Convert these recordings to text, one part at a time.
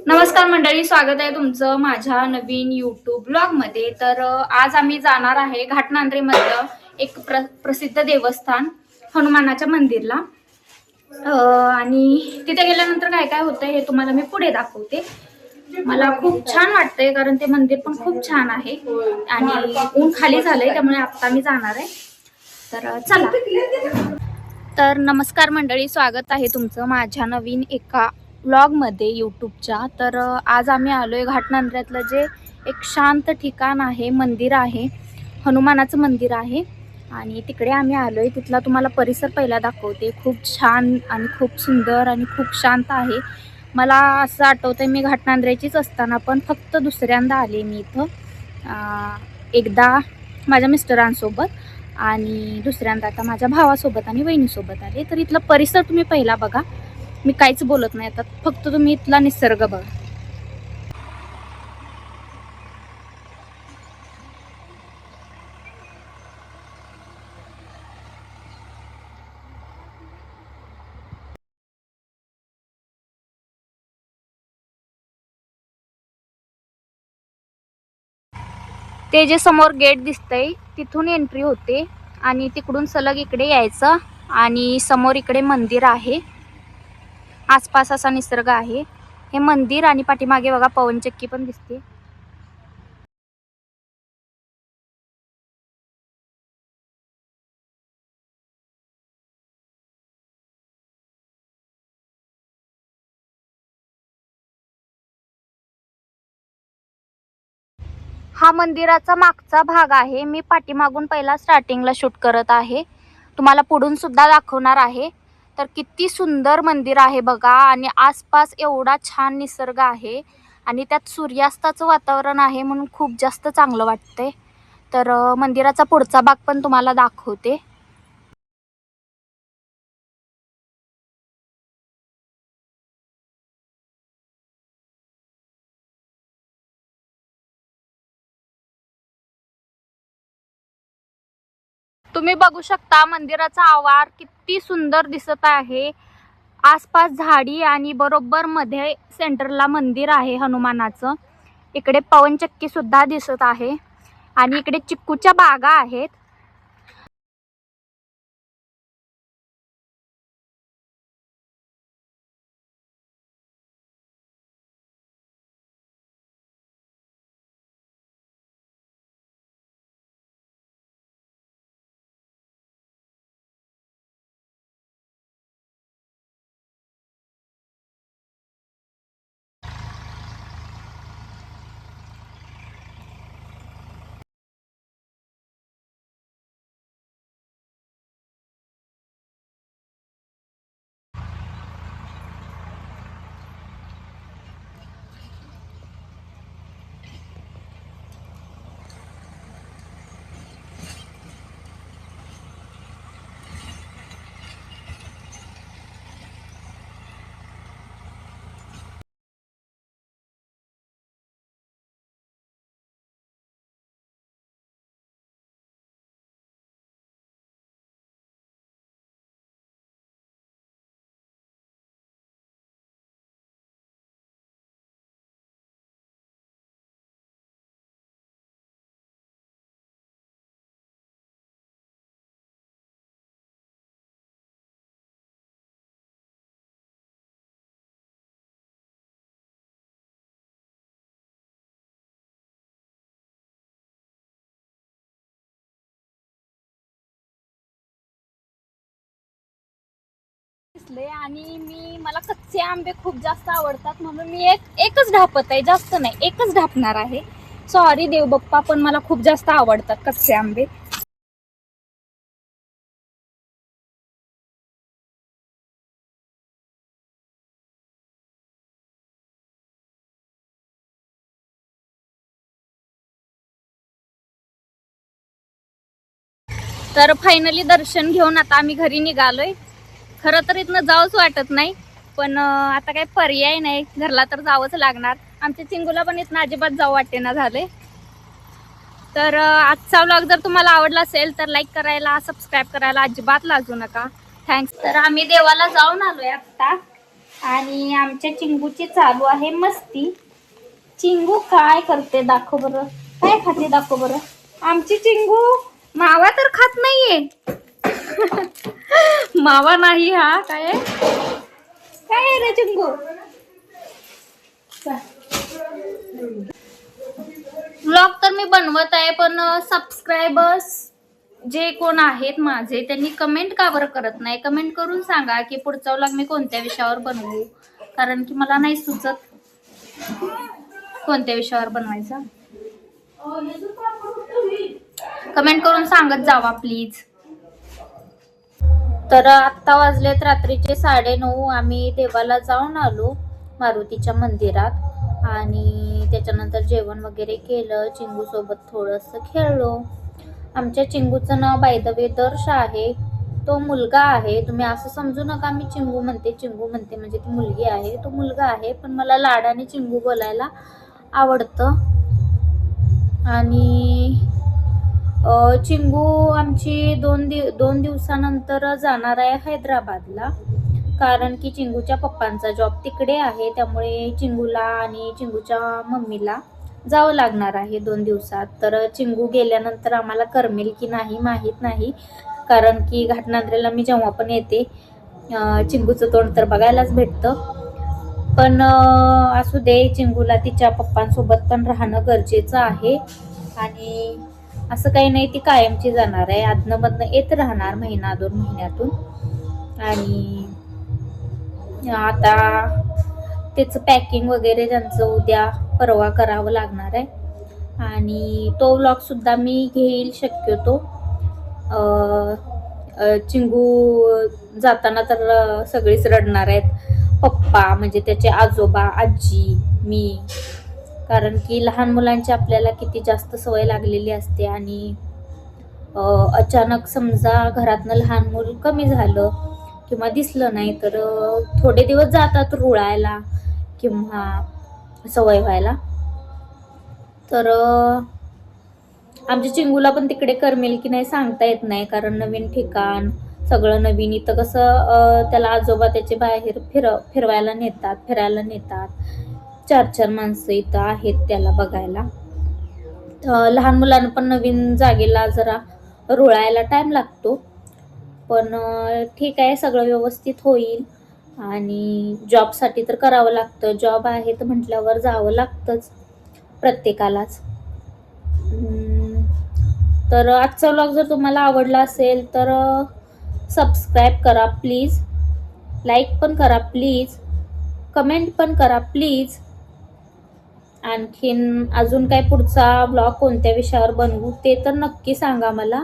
नमस्कार मंडळी, स्वागत आहे तुमचं माझ्या नवीन यूट्यूब ब्लॉग मध्ये। तर आज आम्ही जाणार आहे घाटनांद्रे मधलं एक प्रसिद्ध देवस्थान हनुमानाच्या मंदिरला। आणि तिथे गेल्यानंतर काय काय होतं हे तुम्हाला मी पुढे दाखवते। मला खूप छान वाटतंय कारण ते मंदिर पण खूप छान आहे आणि ऊन खाली झालंय त्यामुळे आता मी जाणार आहे। तर चला। तर नमस्कार मंडळी, स्वागत आहे तुमचं माझ्या नवीन एका ब्लॉग मध्ये यूट्यूबच्या। तर आज आम्ही आलोय घाटनांद्र्यातलं जे एक शांत ठिकाण आहे, मंदिर आहे, हनुमानाचं मंदिर आहे आणि तिकडे आम्ही आलोय। तिथला तुम्हाला परिसर पहिला दाखवते। खूप छान आणि खूप सुंदर आणि खूप शांत आहे। मला असं आठवतंय मी घाटनांद्र्याचीच असताना पण फक्त दुसऱ्यांदा आले मी इथं। एकदा माझ्या मिस्टरांसोबत आणि दुसऱ्यांदा आता माझ्या भावासोबत आणि वहिनीसोबत आले। तर इथला परिसर तुम्ही पहिला बघा, मी काहीच बोलत नाही आता, फक्त तुम्ही इथला निसर्ग बघा। ते जे समोर गेट दिसतंय तिथून एंट्री होते आणि तिकडून सलग इकडे यायचं आणि समोर इकडे मंदिर आहे, आसपास असा निसर्ग आहे। हे मंदिर आणि पाठीमागे बघा पवनचक्की पण दिसते। हा मंदिराचा मागचा भाग आहे। मी पाठीमागून पहिला स्टार्टिंगला शूट करत आहे, तुम्हाला पुढून सुद्धा दाखवणार आहे। तर किती सुंदर मंदिर आहे बघा आणि आसपास एवढा छान निसर्ग आहे आणि त्यात सूर्यास्ताचं वातावरण आहे म्हणून खूप जास्त चांगलं वाटतंय। तर मंदिराचा पुढचा भाग पण तुम्हाला दाखवते। तुम्ही बघू शकता मंदिराचा आवार किती सुंदर दिसत आहे। आसपास झाडी आणि बरोबर मध्ये सेंटरला मंदिर आहे हनुमानाचं। इकडे पवनचक्की सुद्धा दिसत आहे आणि इकडे चिक्कूच्या बागा आहेत। आणि मला कच्चे आंबे खूप जास्त आवडतात म्हणून मी एकच ढापत आहे, जास्त नाही, एकच ढापणार आहे। सॉरी देव बाप्पा, पण मला खूप जास्त आवडतात कच्चे आंबे। तर फायनली दर्शन घेऊन आता आम्ही घरी निघालोय। खरं तर इथनं जाऊच वाटत नाही पण आता काही पर्याय नाही, घरला तर जावंच लागणार। आमच्या चिंगूला पण इथनं अजिबात जाऊ वाटेना झाले। तर आजचा व्लॉग जर तुम्हाला आवडला असेल तर लाईक करायला, सबस्क्राईब करायला अजिबात लाजू नका। थँक्स। तर आम्ही देवाला जाऊन आलोय आता आणि आमच्या चिंगूची चालू आहे मस्ती. चिंगू काय करते दाखव बरं, काय खाते दाखव बरं. आमची चिंगू मावा तर खात नाहीये. मावा नाही हा, काय आहे? काय आहे रे चिंगू? व्लॉग तर मी बनवत आहे, पण सबस्क्रायबर्स जे कोण आहेत माझे त्यांनी कमेंट का बरं करत नाही. कमेंट करून सांगा की पुढचा व्लॉग मी कोणत्या विषयावर बनवू, कारण की मला नाही सुचत कोणत्या विषयावर बनवायचा. कमेंट करून सांगत जावा प्लीज. तर आत्ता वाजलेत रात्रीचे 9:30. आम्ही देवाला जाऊन आलो मारुतीच्या मंदिरात आणि त्याच्यानंतर जेवण वगैरे केलं. चिंगू सोबत थोडंसं खेळलो. आमच्या चिंगूचं नाव बाय द वे दर्श आहे. तो मुलगा आहे. तुम्ही असं समजू नका मी चिंगू म्हणते म्हणजे ती मुलगी आहे. तो मुलगा आहे, पण मला लाडाने चिंगू बोलायला आवडतं. आणि चिंगू आमची दोन दिवसानंतर जाणार आहे हैदराबादला, कारण की चिंगूच्या पप्पांचा जॉब तिकडे आहे. त्यामुळे चिंगूला आणि चिंगूच्या मम्मीला जावं लागणार आहे 2 दिवसात. तर चिंगू गेल्यानंतर आम्हाला करमेल की नाही माहीत नाही, कारण की घाटनांद्रेला मी जेव्हा पण येते चिंगूचं तोंड तर बघायलाच भेटतं. पण असू दे, चिंगूला तिच्या पप्पांसोबत पण राहणं गरजेचं आहे. आणि असं काही नाही, ती कायमची जाणार आहे. आदनमधनं येत राहणार 1-2 महिन्यातून. आणि आता त्याचं पॅकिंग वगैरे त्यांचं उद्या परवा करावं लागणार आहे. आणि तो व्लॉग सुद्धा मी घेईल शक्यतो. चिंगू जाताना तर सगळीच रडणार आहेत. पप्पा म्हणजे त्याचे आजोबा, आजी, मी, कारण की लहान मुलांची आपल्याला किती जास्त सवय लागलेली असते. आणि अचानक समजा घरातनं लहान मूल कमी झालं किंवा दिसलं नाही तर थोडे दिवस जातात रुळायला किंवा सवय व्हायला. तर आमच्या चिंगूला पण तिकडे करमेल की नाही सांगता येत नाही, कारण नवीन ठिकाण, सगळं नवीन. इथं कसं त्याला आजोबा त्याचे बाहेर फिरायला नेतात. 4 माणसं इथं आहेत त्याला बघायला. लहान मुलांना पण नवीन जागेला जरा रुळायला टाइम लागतो. पण ठीक आहे, सगळं व्यवस्थित होईल. आणि जॉबसाठी तर करावं लागतं. जॉब आहे तर म्हटल्यावर जावं लागतंच प्रत्येकालाच. तर आजचा व्लॉग जर तुम्हाला आवडला असेल तर सबस्क्राईब करा प्लीज, लाईक पण करा प्लीज, कमेंट पण करा प्लीज. आणखीन अजून काय पुढचा ब्लॉग कोणत्या विषयावर बनवू ते तर नक्की सांगा मला.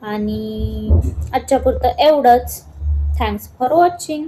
आणि आजच्या पुरतं एवढंच. Thanks for watching.